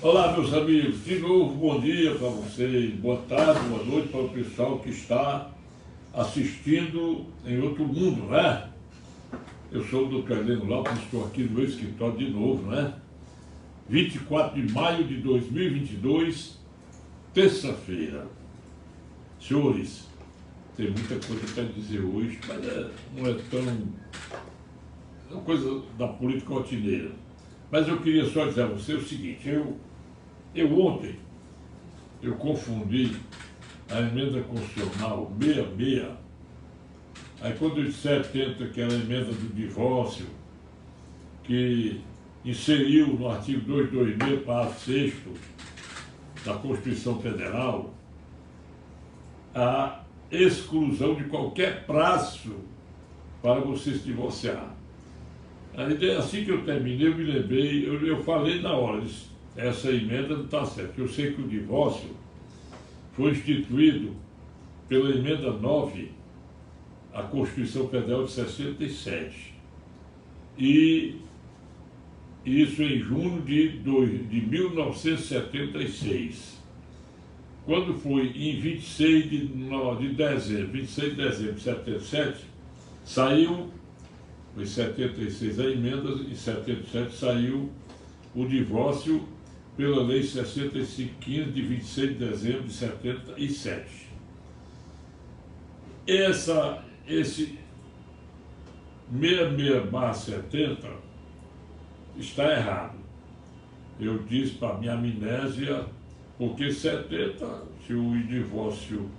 Olá, meus amigos, de novo bom dia para vocês, boa tarde, boa noite para o pessoal que está assistindo em outro mundo, né? Eu sou o Dr. Heleno Lopes, estou aqui no meu escritório de novo, né? 24 de maio de 2022, terça-feira. Senhores, tem muita coisa para dizer hoje, mas não é tão... é uma coisa da política rotineira. Mas eu queria só dizer a você o seguinte, ontem eu confundi a emenda constitucional 66, aí quando eu disse 70, que era a emenda do divórcio, que inseriu no artigo 226, parágrafo 6º da Constituição Federal, a exclusão de qualquer prazo para você se divorciar. Aí, assim que eu terminei, eu me lembrei, eu falei na hora, disse, essa emenda não está certa. Eu sei que o divórcio foi instituído pela emenda 9 à Constituição Federal de 67. E isso em junho de 1976. Quando foi em 26 de dezembro de 77, saiu, em 76 a emenda, em 77 saiu o divórcio pela Lei 6515 de 26 de dezembro de 77. Esse 66/70 está errado. Eu disse para minha amnésia, porque 70, se o divórcio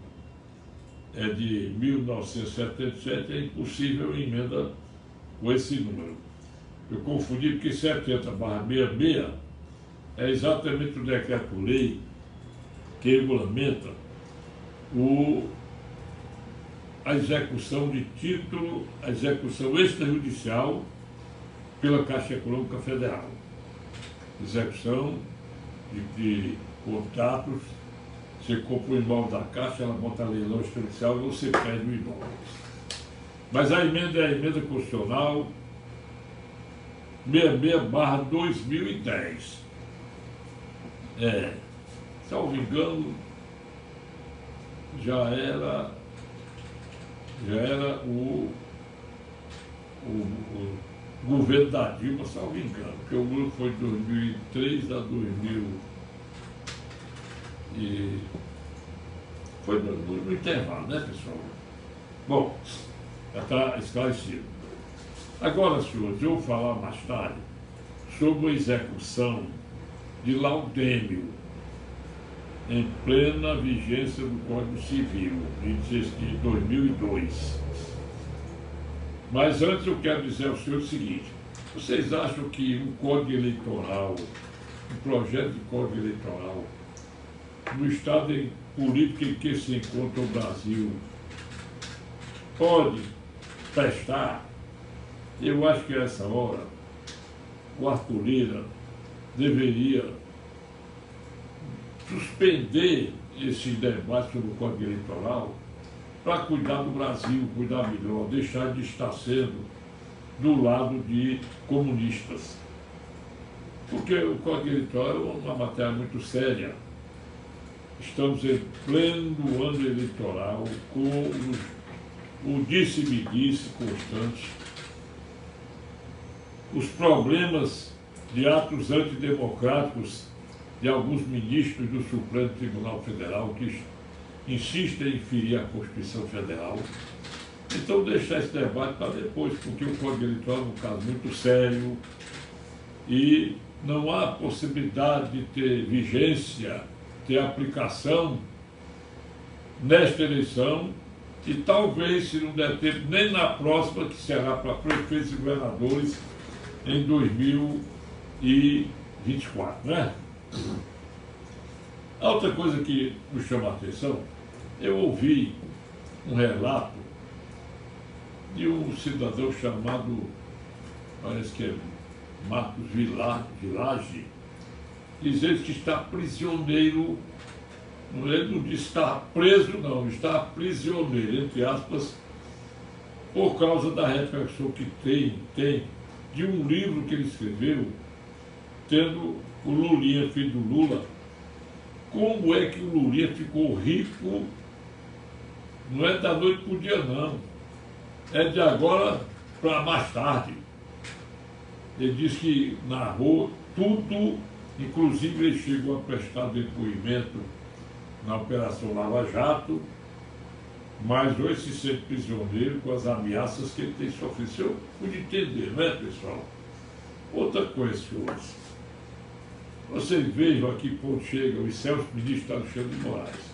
é de 1977, é impossível emenda com esse número. Eu confundi porque 70/66 é exatamente o decreto-lei que regulamenta a execução de título, a execução extrajudicial pela Caixa Econômica Federal. Execução de contratos, você compra o imóvel da Caixa, ela bota a leilão extrajudicial e você perde o imóvel. Mas a emenda é a emenda constitucional 66/2010. Salvo engano, já era o governo da Dilma, salvo engano, porque o governo foi de 2003 a 2000 e foi no intervalo, né, pessoal? Bom, já está esclarecido. Agora, senhores, eu vou falar mais tarde sobre a execução de laudêmio em plena vigência do Código Civil, de 2002. Mas antes eu quero dizer ao senhor o seguinte, vocês acham que um Código Eleitoral, um projeto de Código Eleitoral, no estado político em que se encontra o Brasil, pode prestar? Eu acho que a essa hora o Arthur Lira deveria suspender esse debate sobre o Código Eleitoral para cuidar do Brasil, cuidar melhor, deixar de estar sendo do lado de comunistas. Porque o Código Eleitoral é uma matéria muito séria. Estamos em pleno ano eleitoral, com o disse-me-disse constante, os problemas de atos antidemocráticos de alguns ministros do Supremo Tribunal Federal que insistem em ferir a Constituição Federal. Então, deixar esse debate para depois, porque o Código Eleitoral é um caso muito sério e não há possibilidade de ter vigência, ter aplicação nesta eleição e talvez, se não der tempo, nem na próxima, que será para prefeitos e governadores em 2024, né? A outra coisa que me chama a atenção, eu ouvi um relato de um cidadão chamado, parece que é Marcos Village, dizendo que está prisioneiro, ele não disse está preso, não, está prisioneiro, entre aspas, por causa da repercussão que tem de um livro que ele escreveu tendo o Lulinha, filho do Lula. Como é que o Lulinha ficou rico? Não é da noite para o dia, não. É de agora para mais tarde. Ele disse que narrou tudo, inclusive ele chegou a prestar depoimento na Operação Lava Jato, mas hoje se sente prisioneiro com as ameaças que ele tem sofrido. Isso eu pude entender, não é, pessoal? Outra coisa, senhores. Vocês vejam aqui quando chega o excelso ministro Alexandre de Moraes.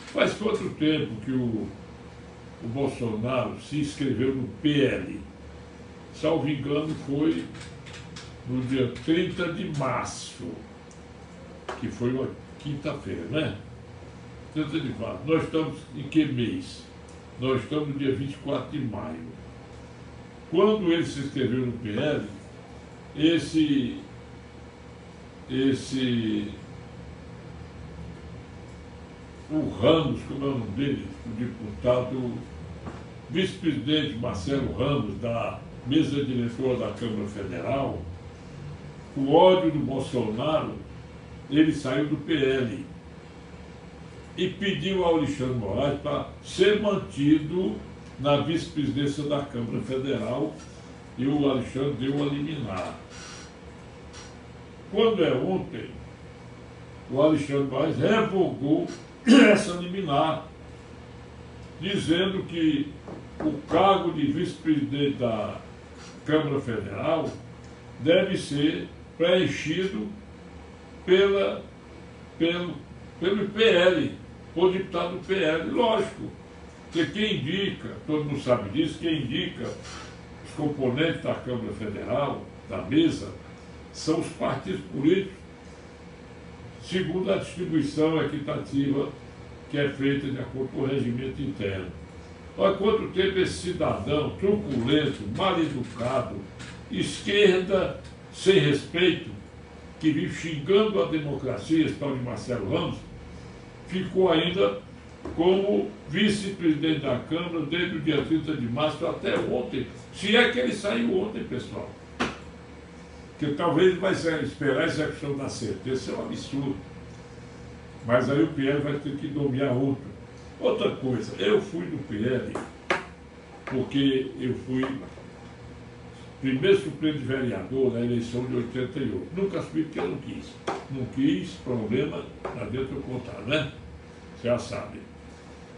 Faz quanto tempo que o Bolsonaro se inscreveu no PL? Salvo engano, foi no dia 30 de março, que foi uma quinta-feira, né? 30 de março. Nós estamos em que mês? Nós estamos no dia 24 de maio. Quando ele se inscreveu no PL, o Ramos, como é o nome dele, o deputado, vice-presidente Marcelo Ramos, da mesa diretora da Câmara Federal, o ódio do Bolsonaro, ele saiu do PL e pediu ao Alexandre de Moraes para ser mantido na vice-presidência da Câmara Federal, e o Alexandre deu a liminar. Quando é ontem, o Alexandre de Moraes revogou essa liminar, dizendo que o cargo de vice-presidente da Câmara Federal deve ser preenchido pelo PL, por deputado do PL. Lógico, porque quem indica, todo mundo sabe disso, quem indica os componentes da Câmara Federal, da mesa, são os partidos políticos, segundo a distribuição equitativa que é feita de acordo com o regimento interno. Olha quanto tempo esse cidadão truculento, mal educado, esquerda sem respeito, que vive xingando a democracia, esse tal de Marcelo Ramos, ficou ainda como vice-presidente da Câmara desde o dia 30 de março até ontem. Se é que ele saiu ontem, pessoal. Porque talvez ele vai esperar essa questão da certeza, isso é um absurdo. Mas aí o PL vai ter que nomear outro. Outra coisa, eu fui do PL porque eu fui primeiro suplente de vereador na eleição de 88. Nunca assumi porque eu não quis. Não quis, problema, não adianta eu contar, né? Você já sabe.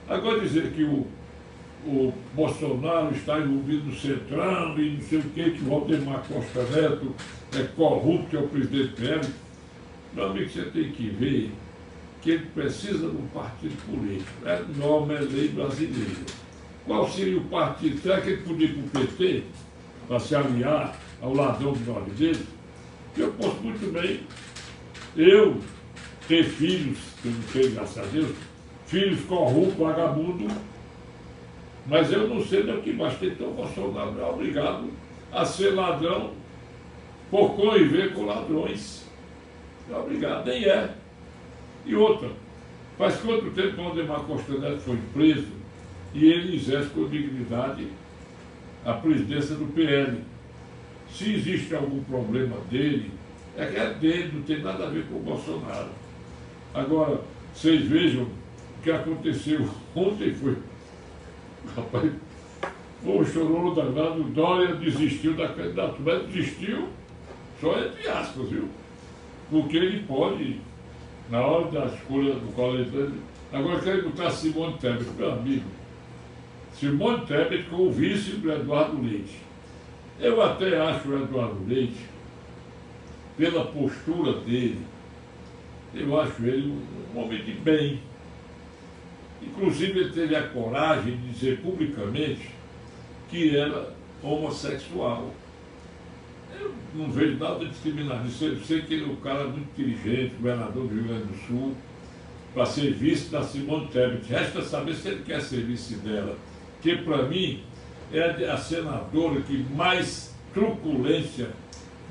Agora dizer que o Bolsonaro está envolvido no Centrão e não sei o que o Valdemar Costa Neto é corrupto, que é o presidente do PL. Meu amigo, você tem que ver que ele precisa de um partido político. É norma, é lei brasileira. Qual seria o partido? Será que ele podia ir para o PT para se aliar ao ladrão do nome dele? Eu posso muito bem, eu ter filhos, que eu não tenho, graças a Deus, filhos corruptos, vagabundos, mas eu não sei do que mais tem, então o Bolsonaro é obrigado a ser ladrão por conviver com ladrões. É obrigado, nem é. E outra, faz quanto tempo que o Valdemar Costa Neto foi preso e ele exerce com dignidade a presidência do PL? Se existe algum problema dele, é que é dele, não tem nada a ver com o Bolsonaro. Agora, vocês vejam o que aconteceu ontem foi, rapaz, foi um chororo danado, o Dória desistiu da candidatura, mas desistiu só entre aspas, viu? Porque ele pode, na hora da escolha do colégio, agora quer botar Simone Tebet, meu amigo. Simone Tebet com o vice do Eduardo Leite. Eu até acho o Eduardo Leite, pela postura dele, eu acho ele um homem de bem. Inclusive ele teve a coragem de dizer publicamente que era homossexual. Eu não vejo nada de discriminar nisso. Eu sei que ele é um cara muito inteligente, governador do Rio Grande do Sul, para ser vice da Simone Tebet. Resta saber se ele quer ser vice dela, que para mim é a senadora que mais truculência,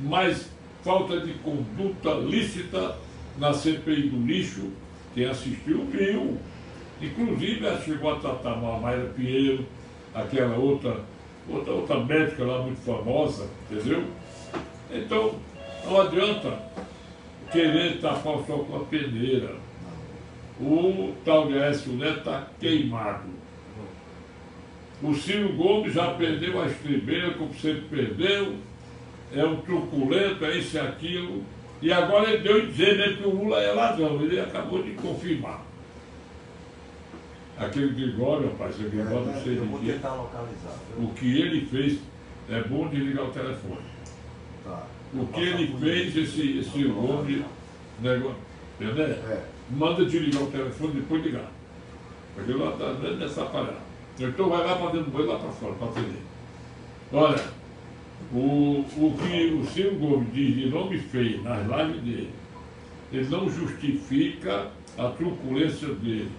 mais falta de conduta lícita na CPI do lixo. Quem assistiu viu. Inclusive ela chegou a tratar mal a Mayra Pinheiro, aquela outra médica lá muito famosa, entendeu? Então, Não adianta querer tapar o sol com a peneira. O tal de Aécio Neto está queimado. O Ciro Gomes já perdeu a estribeira, como sempre perdeu, é um truculento, é isso e aquilo. E agora ele deu a dizer, né, que o Lula é ladrão, ele acabou de confirmar. Aquele Gregório, rapaz, esse Gregório não sei de quê. O que ele fez, é bom desligar o telefone. Tá. O que ele fez, esse homem, negócio, entendeu? Manda desligar o telefone e depois ligar. Porque lá está nessa parada. Então vai lá para dentro do banho, lá para fora, para atender. Olha, o que o Ciro Gomes diz de nome feio nas lives dele, ele não justifica a truculência dele.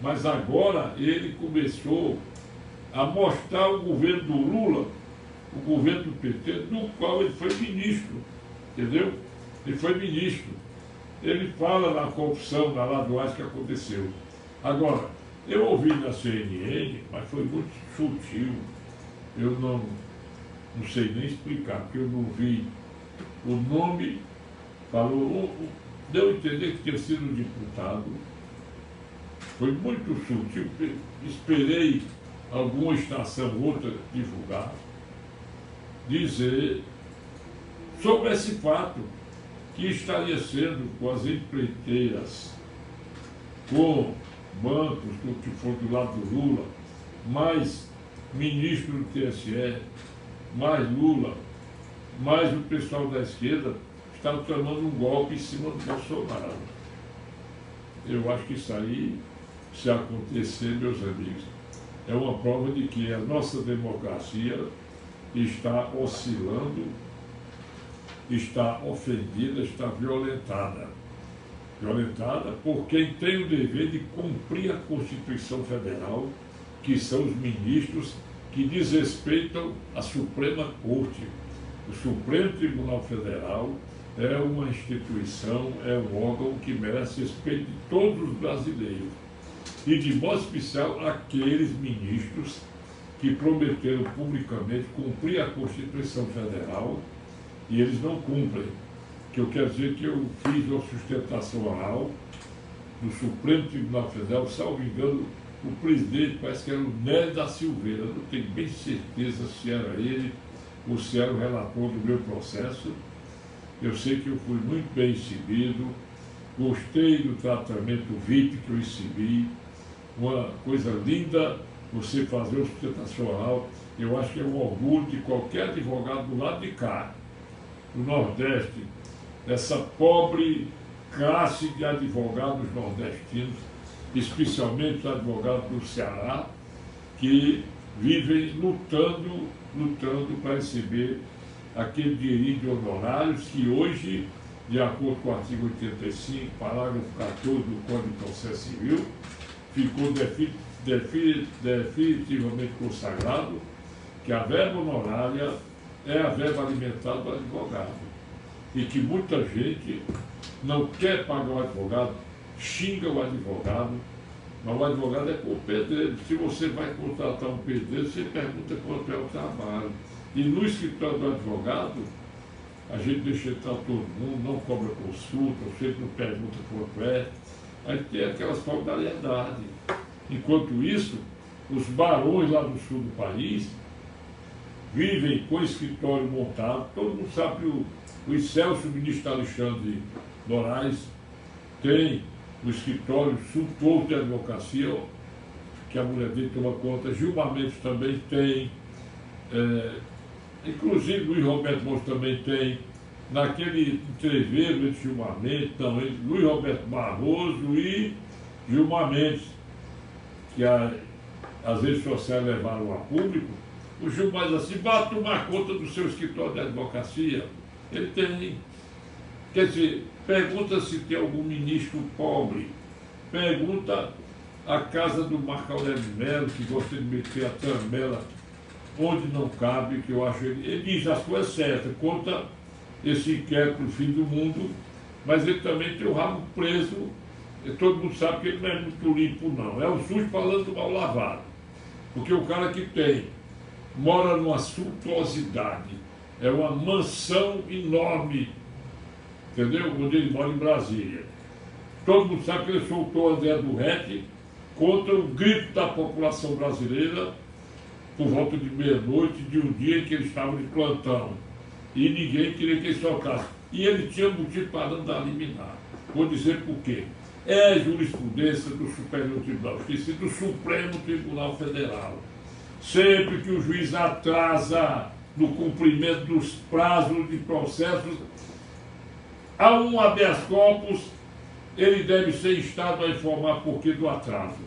Mas agora ele começou a mostrar o governo do Lula, o governo do PT, do qual ele foi ministro, entendeu? Ele foi ministro. Ele fala na corrupção, na lavagem que aconteceu. Agora, eu ouvi na CNN, mas foi muito sutil. Eu não sei nem explicar, porque eu não vi o nome, falou, deu a entender que tinha sido um deputado. Foi muito sutil, esperei alguma estação, outra divulgar, dizer sobre esse fato, que estaria sendo com as empreiteiras, com bancos que for do lado do Lula, mais ministro do TSE, mais Lula, mais o pessoal da esquerda, estavam tramando um golpe em cima do Bolsonaro. Eu acho que isso aí, se acontecer, meus amigos, é uma prova de que a nossa democracia está oscilando, está ofendida, está violentada. Violentada por quem tem o dever de cumprir a Constituição Federal, que são os ministros que desrespeitam a Suprema Corte. O Supremo Tribunal Federal é uma instituição, é um órgão que merece respeito de todos os brasileiros. E de modo especial aqueles ministros que prometeram publicamente cumprir a Constituição Federal e eles não cumprem. Que eu quero dizer que eu fiz uma sustentação oral no Supremo Tribunal Federal, salvo engano, o presidente parece que era o Nélio da Silveira, eu não tenho bem certeza se era ele ou se era o relator do meu processo. Eu sei que eu fui muito bem recebido, gostei do tratamento VIP que eu recebi, uma coisa linda você fazer uma sustentação oral. Eu acho que é um orgulho de qualquer advogado do lado de cá, do Nordeste, dessa pobre classe de advogados nordestinos, especialmente os advogados do Ceará, que vivem lutando para receber aquele dinheirinho de honorários que hoje, de acordo com o artigo 85, parágrafo 14 do Código de Processo Civil, ficou definitivamente consagrado que a verba honorária é a verba alimentar do advogado. E que muita gente não quer pagar o advogado, xinga o advogado, mas o advogado é como pedreiro. Se você vai contratar um pedreiro, você pergunta quanto é o trabalho. E no escritório do advogado, a gente deixa entrar todo mundo, não cobra consulta, você não pergunta quanto é. Aí tem aquelas formalidades. Enquanto isso, os barões lá do sul do país vivem com escritório montado. Todo mundo sabe que o excelso ministro Alexandre Moraes tem no escritório suntuoso de advocacia, que a mulher dele toma conta. Gilmar Mendes também tem, inclusive Luiz Roberto Moura também tem. Naquele entreveiro entre Gilmar Mendes, entre Luiz Roberto Barroso e Gilmar Mendes, que as redes sociais levaram a público, o Gilmar diz assim: vá tomar conta do seu escritório de advocacia. Ele tem. Quer dizer, pergunta se tem algum ministro pobre, pergunta a casa do Marco Aurélio Melo, que gosta de meter a tramela onde não cabe, que eu acho ele diz as coisas certas, conta esse inquérito do fim do mundo, mas ele também tem o rabo preso, e todo mundo sabe que ele não é muito limpo não, é o SUS falando mal lavado, porque o cara que mora numa suntuosidade, é uma mansão enorme entendeu? Onde ele mora em Brasília. Todo mundo sabe que ele soltou André do Rete contra o grito da população brasileira por volta de meia-noite de um dia em que ele estava de plantão. E ninguém queria que ele soltasse. E ele tinha motivo para andar liminar. Vou dizer por quê. É jurisprudência do Superior Tribunal de Justiça e do Supremo Tribunal Federal. Sempre que o juiz atrasa no cumprimento dos prazos de processos, há um habeas corpus, ele deve ser instado a informar por que do atraso.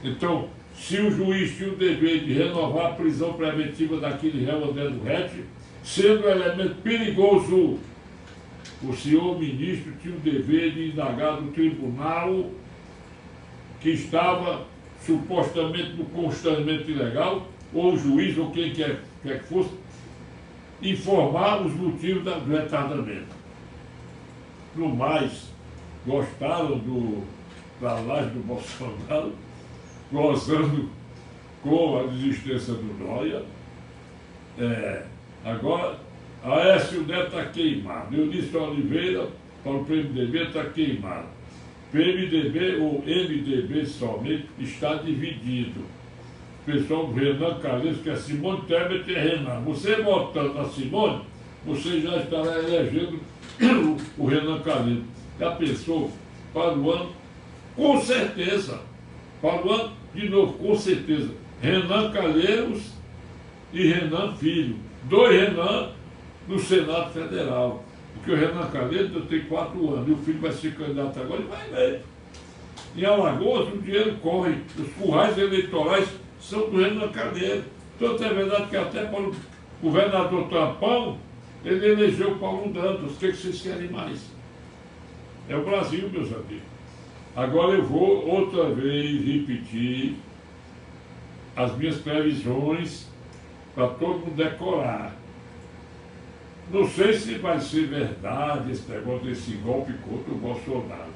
Então, se o juiz tinha o dever de renovar a prisão preventiva daquele réu André do Rete, sendo um elemento perigoso, o senhor ministro tinha o dever de indagar do tribunal que estava supostamente no constrangimento ilegal, ou o juiz, ou quem quer que fosse, informar os motivos do retardamento. No mais, gostaram da live do Bolsonaro, gozando com a desistência do Dória. Agora, Aécio Neto está queimado. Eunice Oliveira, para o PMDB, está queimado. PMDB ou MDB somente está dividido. O pessoal do Renan Calheiros, que é Simone Tebet e Renan. Você votando na Simone, você já estará elegendo o Renan Calheiros. Já pensou para o ano? Com certeza. Para o ano, de novo, com certeza. Renan Calheiros e Renan Filho. 2 Renan no Senado Federal. Porque o Renan Calheiros tem 4 anos. E o filho vai ser candidato agora e vai ver. Em Alagoas, o dinheiro corre. Os currais eleitorais são do Renan Calheiros. Tanto é verdade que até para o governador Tampão, ele elegeu o Paulo Dantas. O que vocês querem mais? É o Brasil, meus amigos. Agora eu vou outra vez repetir as minhas previsões para todo mundo decorar. Não sei se vai ser verdade esse negócio desse golpe contra o Bolsonaro.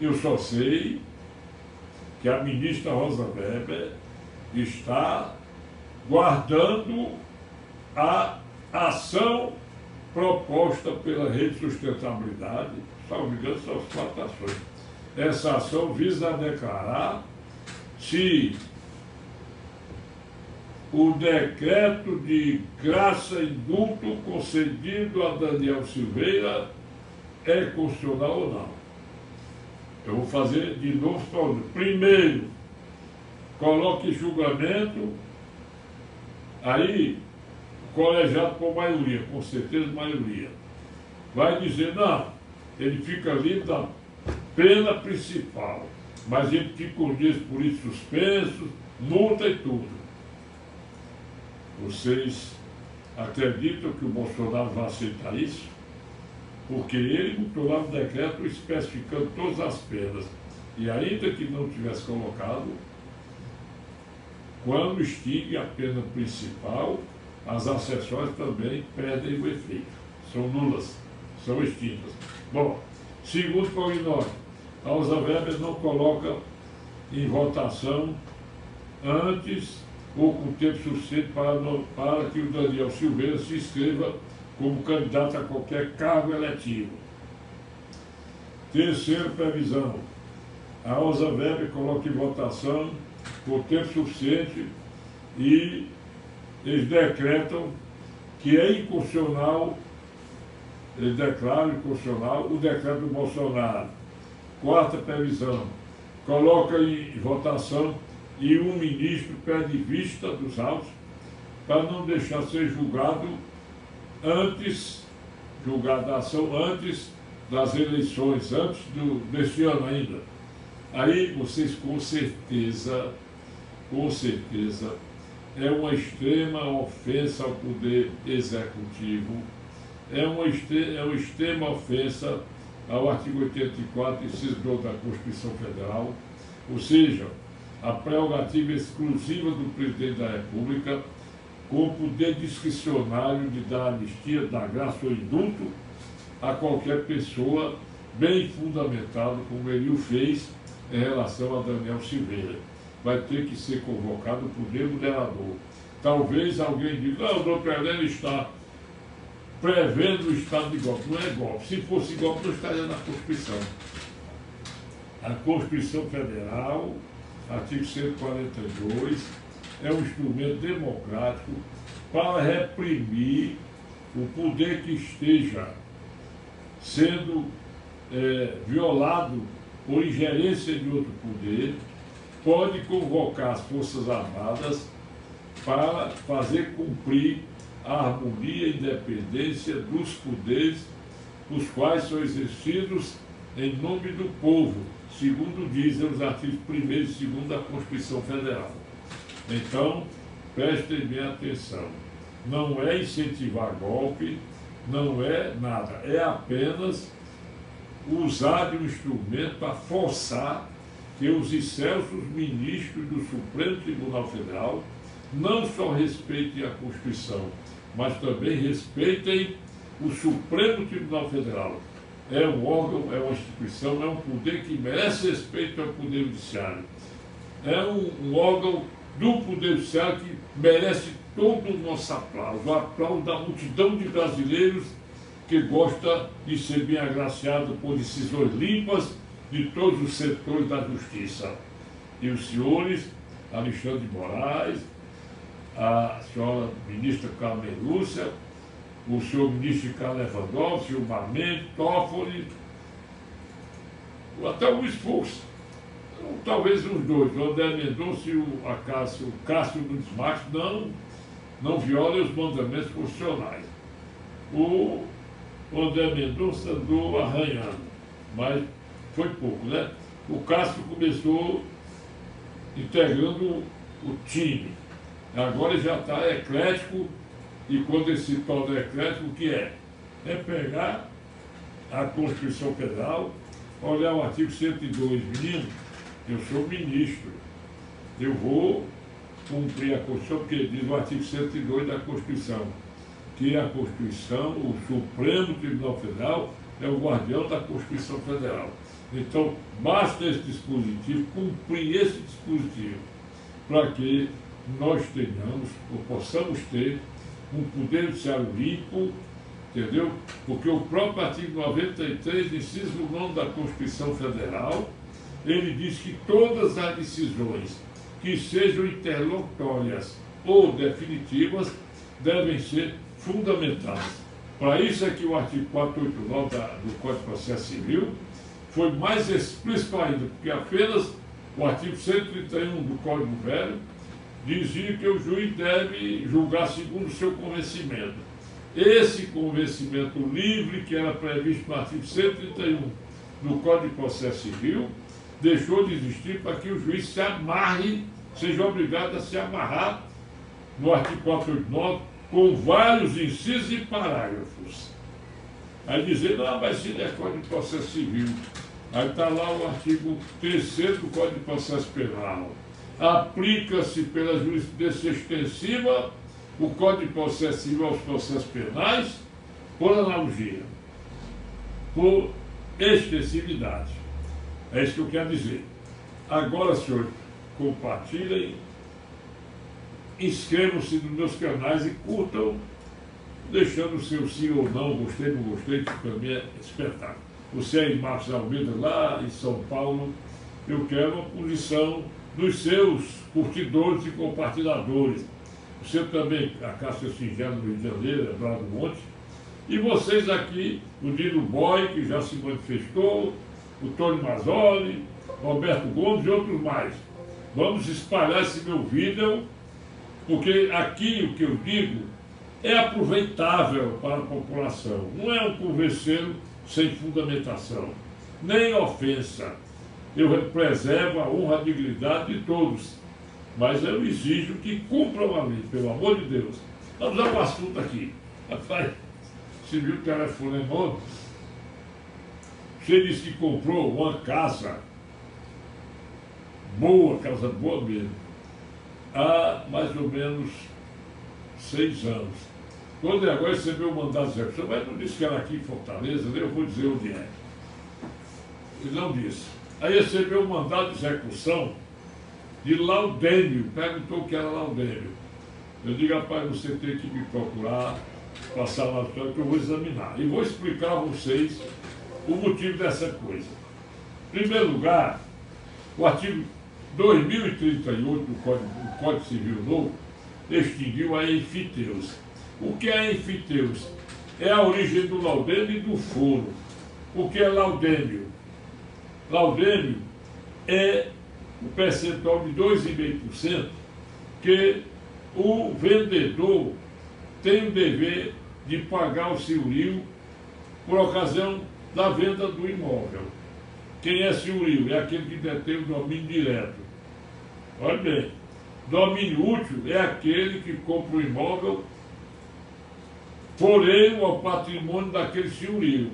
Eu só sei que a ministra Rosa Weber está guardando a ação proposta pela Rede de Sustentabilidade, salvo engano, são as 4 ações. Essa ação visa declarar se o decreto de graça e indulto concedido a Daniel Silveira é constitucional ou não. Eu vou fazer de novo falando. Primeiro, coloque em julgamento, aí o colegiado por maioria, com certeza maioria, vai dizer, não, ele fica livre da pena principal, mas ele fica com dias por isso suspensos, multa e tudo. Vocês acreditam que o Bolsonaro vai aceitar isso? Porque ele botou lá no decreto especificando todas as penas. E ainda que não tivesse colocado, quando extingue a pena principal, as acessórias também perdem o efeito. São nulas, são extintas. Bom, segundo prognóstico, a Rosa Weber não coloca em votação antes ou com tempo suficiente para que o Daniel Silveira se inscreva como candidato a qualquer cargo eletivo. Terceira previsão, a Rosa Weber coloca em votação por tempo suficiente e eles decretam que é inconstitucional, eles declaram inconstitucional o decreto do Bolsonaro. Quarta previsão, coloca em votação e um ministro pede vista dos autos para não deixar ser julgado a ação antes das eleições, antes deste ano ainda. Aí vocês com certeza, é uma extrema ofensa ao poder executivo, é uma extrema ofensa ao artigo 84, inciso 2 da Constituição Federal, ou seja, a prerrogativa exclusiva do presidente da República, com o poder discricionário de dar anistia, dar graça ou indulto a qualquer pessoa, bem fundamentado, como ele o fez em relação a Daniel Silveira. Vai ter que ser convocado por moderador. Talvez alguém diga, não, o doutor Heleno está prevendo o estado de golpe. Não é golpe. Se fosse golpe, não estaria na Constituição. A Constituição Federal, artigo 142, é um instrumento democrático para reprimir o poder que esteja sendo violado por ingerência de outro poder, pode convocar as Forças Armadas para fazer cumprir a harmonia e independência dos poderes, os quais são exercidos em nome do povo, segundo dizem os artigos 1º e 2º da Constituição Federal. Então, prestem bem atenção. Não é incentivar golpe, não é nada, é apenas usar de um instrumento para forçar que os excelsos ministros do Supremo Tribunal Federal não só respeitem a Constituição, mas também respeitem o Supremo Tribunal Federal. É um órgão, é uma instituição, é um poder que merece respeito ao Poder Judiciário. É um órgão do Poder Judiciário que merece todo o nosso aplauso, o aplauso da multidão de brasileiros que gosta de ser bem agraciado por decisões limpas de todos os setores da justiça. E os senhores Alexandre de Moraes, a senhora ministra Carmen Lúcia, o senhor ministro Ricardo Lewandowski, o Mendes, Toffoli, até o Luiz Fux, talvez os dois, o André Mendonça e o Cássio Nunes Marques, não violem os mandamentos constitucionais. O André Mendonça andou arranhando, mas foi pouco, né? O Cássio começou integrando o time. Agora ele já está eclético, e quando ele se torna eclético, o que é? É pegar a Constituição Federal, olhar o artigo 102, menino, eu sou ministro, eu vou cumprir a Constituição, porque diz o artigo 102 da Constituição, que a Constituição, o Supremo Tribunal Federal, é o guardião da Constituição Federal. Então, basta esse dispositivo, cumprir esse dispositivo, para que nós tenhamos, ou possamos ter, um poder judiciário limpo, entendeu? Porque o próprio artigo 93, inciso 9 da Constituição Federal, ele diz que todas as decisões que sejam interlocutórias ou definitivas devem ser fundamentadas. Para isso é que o artigo 489 do Código de Processo Civil foi mais explícito ainda, porque apenas o artigo 131 do Código Velho dizia que o juiz deve julgar segundo o seu convencimento. Esse convencimento livre, que era previsto no artigo 131 do Código de Processo Civil, deixou de existir para que o juiz se amarre, seja obrigado a se amarrar no artigo 489, com vários incisos e parágrafos. Aí dizer, não, mas se é Código de Processo Civil. Aí está lá o artigo 3º do Código de Processo Penal. Aplica-se pela jurisprudência extensiva o Código de Processo Civil aos processos penais por analogia, por extensividade. É isso que eu quero dizer. Agora, senhor, compartilhem, inscrevam-se nos meus canais e curtam, deixando o seu sim ou não, gostei, não gostei, que para mim é espetáculo. Você é em Marcos Almeida, lá em São Paulo, eu quero uma posição dos seus curtidores e compartilhadores. Você também, a Cássia Singela do Rio de Janeiro, Eduardo Monte, e vocês aqui, o Dino Boy, que já se manifestou, o Tony Mazzoli, Roberto Gomes e outros mais. Vamos espalhar esse meu vídeo, porque aqui o que eu digo é aproveitável para a população. Não é um converseiro sem fundamentação, nem ofensa. Eu preservo a honra e a dignidade de todos, mas eu exijo que cumpram a lei, pelo amor de Deus. Vamos ao assunto aqui. Rapaz, você viu o telefone novo? Você disse que comprou uma casa boa mesmo, há mais ou menos 6 anos. Quando agora recebeu o mandado de execução, mas não disse que era aqui em Fortaleza, nem eu vou dizer onde é. Ele não disse. Aí recebeu o mandado de execução de Laudênio, perguntou o que era Laudênio. Eu digo, rapaz, você tem que me procurar passar na história que eu vou examinar. E vou explicar a vocês o motivo dessa coisa. Em primeiro lugar, o artigo 2038 do Código Civil Novo extinguiu a enfiteuse. O que é a enfiteuse? É a origem do laudêmio e do foro. O que é laudêmio? Laudêmio é o percentual de 2,5% que o vendedor tem o dever de pagar o senhorio por ocasião da venda do imóvel. Quem é senhorio? É aquele que detém o domínio direto. Olha bem, domínio útil é aquele que compra o imóvel foreiro ao patrimônio daquele senhorio.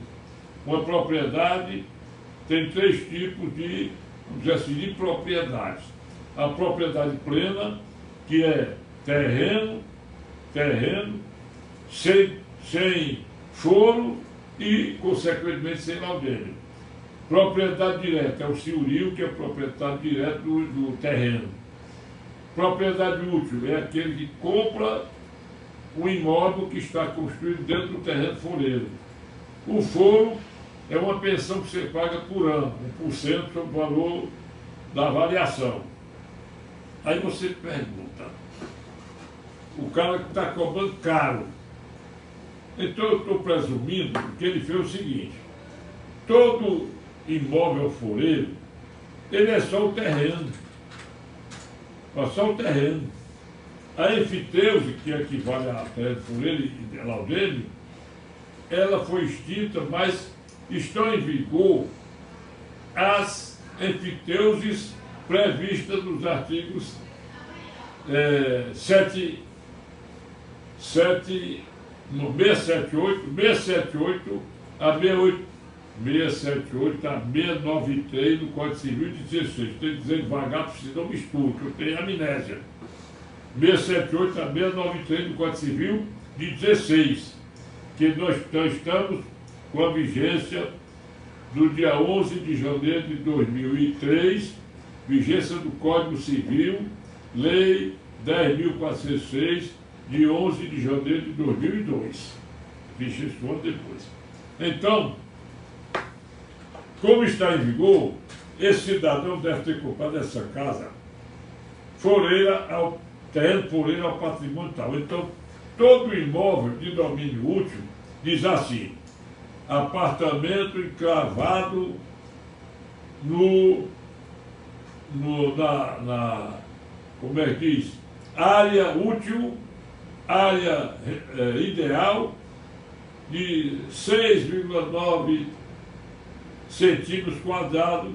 Uma propriedade tem 3 tipos de, vamos dizer assim, de propriedades. A propriedade plena, que é terreno, sem foro e, consequentemente, sem laudêmio. Propriedade direta é o senhorio, que é proprietário direto do terreno. Propriedade útil é aquele que compra o imóvel que está construído dentro do terreno foreiro. O foro é uma pensão que você paga por ano, 1% sobre o valor da avaliação. Aí você pergunta, o cara que está cobrando caro. Então eu estou presumindo que ele fez o seguinte: todo imóvel foreiro, ele é só o terreno. É só o terreno. A enfiteuse, que equivale a terreno foreiro e laudêmio, ela foi extinta, mas estão em vigor as enfiteuses previstas nos artigos 678 a 678 a 693 do Código Civil de 16. Estou dizendo devagar, porque senão misturo, que eu tenho amnésia. 678 a 693 do Código Civil de 16, que nós estamos com a vigência do dia 11 de janeiro de 2003, vigência do Código Civil, Lei 10.406, de 11 de janeiro de 2002. Vigência um ano depois. Então, como está em vigor, esse cidadão deve ter comprado essa casa terreno foreiro ao patrimônio tal. Então, todo imóvel de domínio útil diz assim: apartamento encravado como é que diz? Área útil, área ideal de 6,9 centímetros quadrados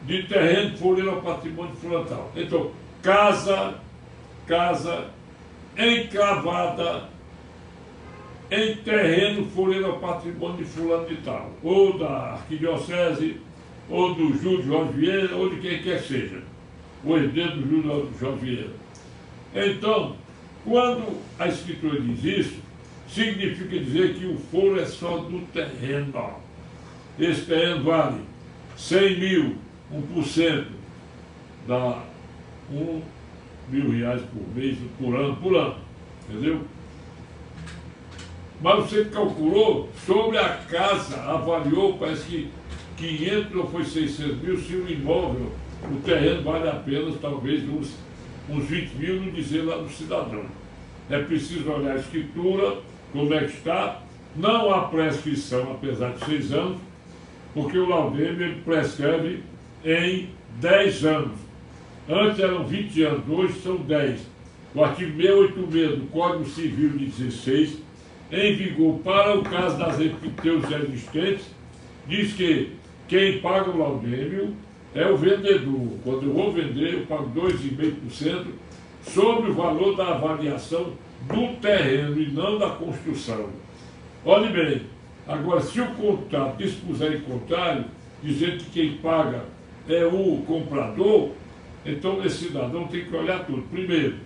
de terreno foreiro ao patrimônio florestal. Então, casa encravada em terreno foreiro ao patrimônio de fulano de tal, ou da arquidiocese, ou do Júlio Jorge Vieira, ou de quem quer que seja, o herdeiro do Júlio Jorge Vieira. Então, quando a escritura diz isso, significa dizer que o foro é só do terreno. Esse terreno vale 100 mil, 1%, dá R$1.000 por mês, por ano, entendeu? Mas você calculou sobre a casa, avaliou, parece que 500 ou foi 600 mil, se o imóvel, o terreno vale apenas talvez uns 20 mil, não dizer lá do cidadão. É preciso olhar a escritura, como é que está. Não há prescrição, apesar de 6 anos, porque o laudêmio ele prescreve em 10 anos. Antes eram 20 anos, hoje são 10. O artigo 686 do Código Civil de 16, em vigor para o caso das enfiteuses existentes, diz que quem paga o laudêmio é o vendedor. Quando eu vou vender, eu pago 2,5% sobre o valor da avaliação do terreno e não da construção. Olhe bem, agora se o contrato dispuser em contrário, dizendo que quem paga é o comprador, então esse cidadão tem que olhar tudo. Primeiro,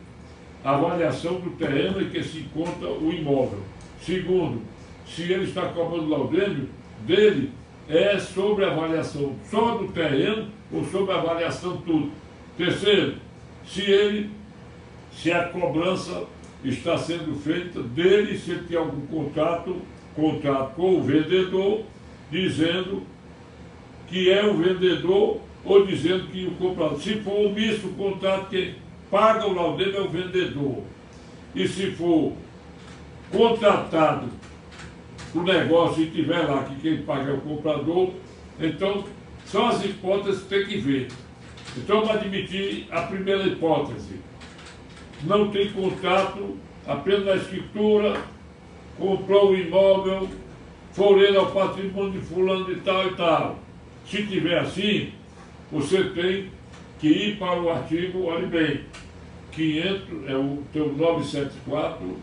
a avaliação do terreno em que se encontra o imóvel. Segundo, se ele está cobrando o laudêmio dele, é sobre a avaliação só do terreno ou sobre a avaliação tudo. Terceiro, se a cobrança está sendo feita dele, se ele tem algum contrato com o vendedor, dizendo que é o vendedor ou dizendo que o comprador. Se for omisso o contrato, quem paga o laudo é o vendedor. E se for contratado o negócio e tiver lá que quem paga é o comprador, então são as hipóteses que tem que ver. Então, para admitir a primeira hipótese, não tem contrato, apenas na escritura, comprou o imóvel, foreiro ao patrimônio de fulano de tal e tal. Se tiver assim, você tem que ir para o artigo, olhe bem, 500, é o teu 974,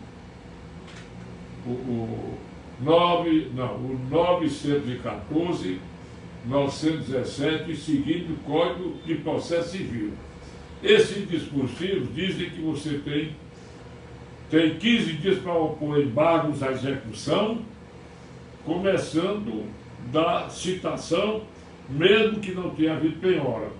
o 914, 917, seguindo o Código de Processo Civil. Esses dispositivos dizem que você tem 15 dias para opor embargos à execução, começando da citação, mesmo que não tenha havido penhora.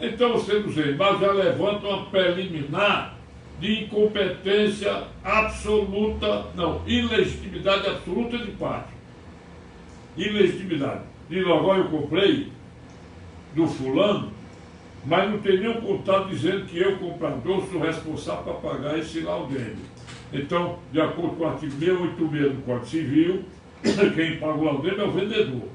Então, sendo os embargos, já levanta uma preliminar de incompetência absoluta, não, ilegitimidade absoluta de parte. Ilegitimidade. De logo eu comprei do fulano, mas não tem nenhum contrato dizendo que eu, comprador, sou responsável para pagar esse laudêmio. Então, de acordo com o artigo 686 do Código Civil, quem paga o laudêmio é o vendedor.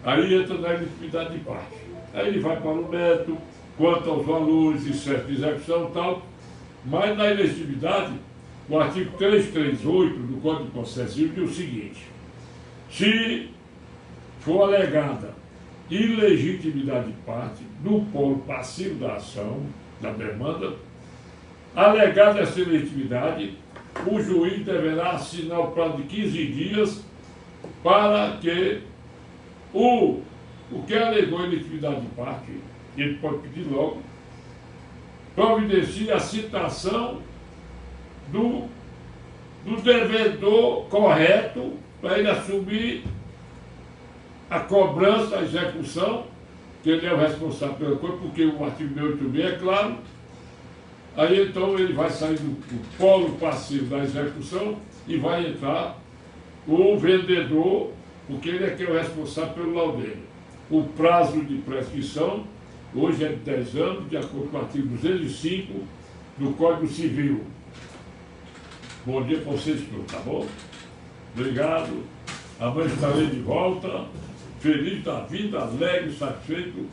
Aí entra na ilegitimidade de parte. Aí ele vai para o mérito, quanto aos valores e certa execução e tal, mas na ilegitimidade, o artigo 338 do Código de Processo Civil diz o seguinte: se for alegada ilegitimidade de parte do polo passivo da ação, da demanda, alegada essa ilegitimidade, o juiz deverá assinar o prazo de 15 dias para que o que alegou ilegitimidade de parte, ele pode pedir logo, providencie a citação do devedor correto para ele assumir a cobrança, a execução, que ele é o responsável pela coisa, porque o artigo 686 é claro. Aí então ele vai sair do polo passivo da execução e vai entrar o vendedor, porque ele é que é o responsável pelo laudêmio. O prazo de prescrição hoje é de 10 anos, de acordo com o artigo 205 do Código Civil. Bom dia para vocês todos, tá bom? Obrigado. Amanhã estarei de volta, feliz da vida, alegre, satisfeito,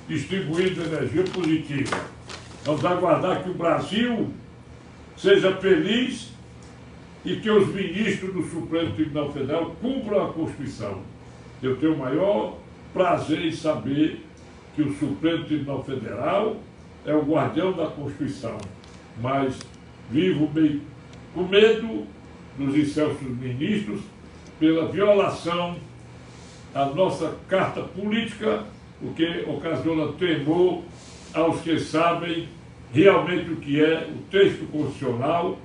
distribuindo energia positiva. Vamos aguardar que o Brasil seja feliz e que os ministros do Supremo Tribunal Federal cumpram a Constituição. Eu tenho o maior prazer em saber que o Supremo Tribunal Federal é o guardião da Constituição, mas vivo meio com medo dos excelsos ministros pela violação à nossa carta política, o que ocasiona temor aos que sabem realmente o que é o texto constitucional,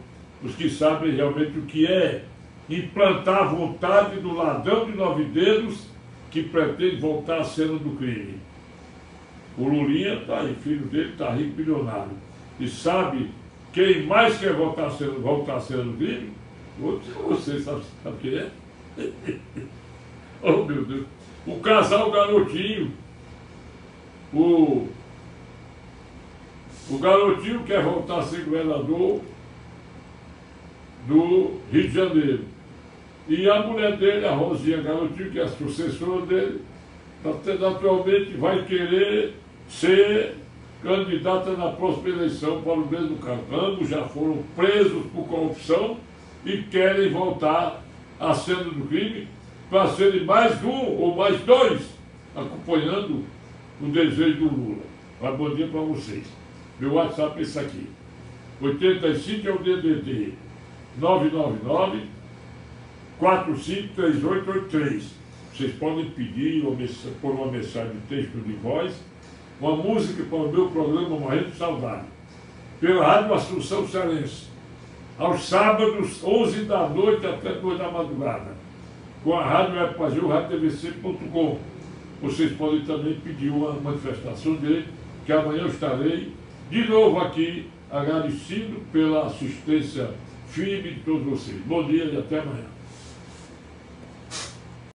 os que sabem realmente o que é implantar a vontade do ladrão de 9 dedos que pretende voltar à cena do crime. O Lulinha está aí, filho dele está rico, bilionário. E sabe quem mais quer voltar à cena do crime? Você sabe quem é? Oh, meu Deus. O casal Garotinho. O Garotinho quer voltar a ser governador do Rio de Janeiro. E a mulher dele, a Rosinha Garotinho, que é a sucessora dele, naturalmente vai querer ser candidata na próxima eleição para o mesmo cargo. Ambos já foram presos por corrupção e querem voltar à cena do crime para serem mais um ou mais dois, acompanhando o desejo do Lula. Mas bom dia para vocês. Meu WhatsApp é esse aqui. 85 é o DDD 999 453883. Vocês podem pedir por uma mensagem de texto de voz, uma música para o meu programa Morrendo de Saudade, pela Rádio Assunção Cearense, aos sábados, 11 da noite até 2 da madrugada, com a Rádio Web Brasil, radiotvc.com. Vocês podem também pedir uma manifestação dele, que amanhã eu estarei de novo aqui agradecido pela assistência firme de todos vocês. Bom dia e até amanhã.